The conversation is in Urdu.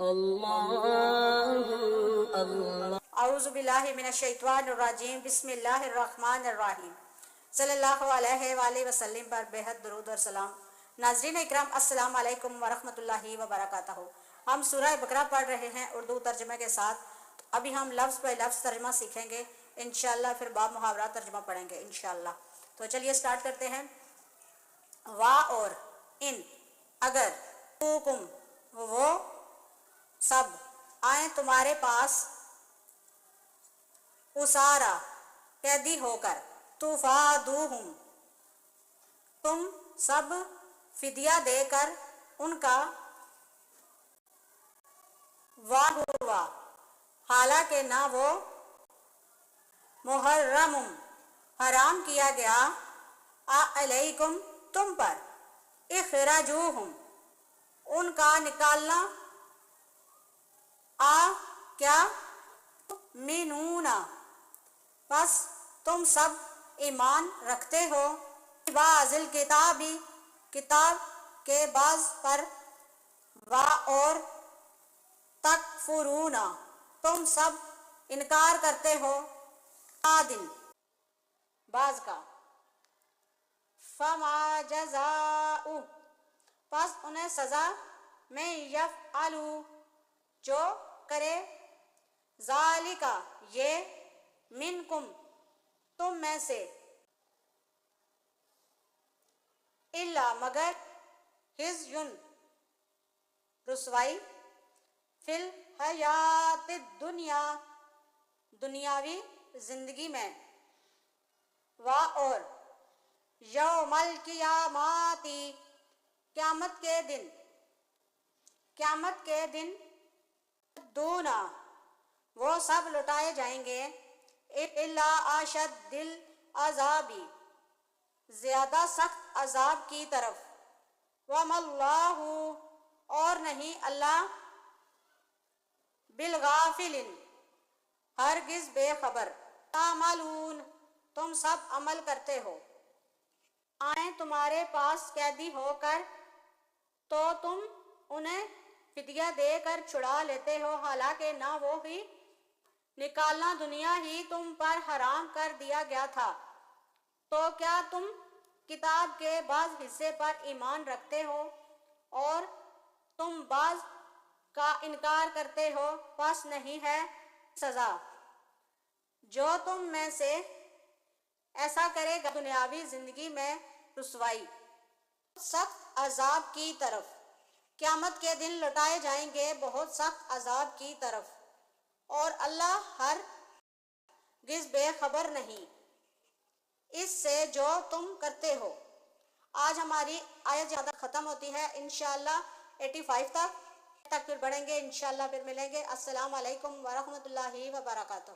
اللہ اللہ اعوذ باللہ من الشیطان الرجیم، بسم اللہ الرحمن الرحیم، صلی اللہ علیہ وآلہ وسلم پر بےحد درود اور سلام۔ ناظرین اکرام، السلام علیکم ورحمۃ اللہ وبرکاتہ۔ ہم سورہ بقرہ پڑھ رہے ہیں اردو ترجمے کے ساتھ۔ ابھی ہم لفظ بہ لفظ ترجمہ سیکھیں گے انشاءاللہ، پھر باب محاورہ ترجمہ پڑھیں گے انشاءاللہ۔ تو چلیے سٹارٹ کرتے ہیں۔ وا اور ان، اگر، حکم وہ سب، آئیں تمہارے پاس، اسارا قیدی ہو کر، تفادوہم تم سب فدیہ دے کر ان کا، ہوا حالانکہ نہ وہ، محرم حرام کیا گیا، علیکم تم پر، اخراجوہم ان کا نکالنا، کیا، مینون پس تم سب ایمان رکھتے ہو، بعض الکتابی کتاب کے بعض پر، اور تکفرون تم سب انکار کرتے ہو، دن بعض کا، فما جزاؤ پس انہیں سزا، میں یفعلو جو کرے، ذالکا یہ، منکم تم میں سے، الا مگر، خزیٌ رسوائی، فی الحیات الدنیا دنیاوی زندگی میں، اور یوم القیامت قیامت کے دن، دونا وہ سب لٹائے جائیں گے، الا اشد العذاب زیادہ سخت عذاب کی طرف، وما اللہ اور نہیں اللہ، بالغافل ہرگز بے خبر، تعملون تم سب عمل کرتے ہو، آئیں تمہارے پاس قیدی ہو کر تو تم انہیں فدیہ دے کر چھڑا لیتے ہو، حالانکہ نہ وہ ہی نکالنا دنیا ہی تم پر حرام کر دیا گیا تھا، تو کیا تم کتاب کے بعض حصے پر ایمان رکھتے ہو اور تم بعض کا انکار کرتے ہو، پس نہیں ہے سزا جو تم میں سے ایسا کرے گا دنیاوی زندگی میں رسوائی، سخت عذاب کی طرف، قیامت کے دن لٹائے جائیں گے بہت سخت عذاب کی طرف، اور اللہ ہرگز بے خبر نہیں اس سے جو تم کرتے ہو۔ آج ہماری آیت زیادہ ختم ہوتی ہے، انشاءاللہ 85 تک پھر بڑھیں گے انشاءاللہ، پھر ملیں گے۔ السلام علیکم ورحمۃ اللہ وبرکاتہ۔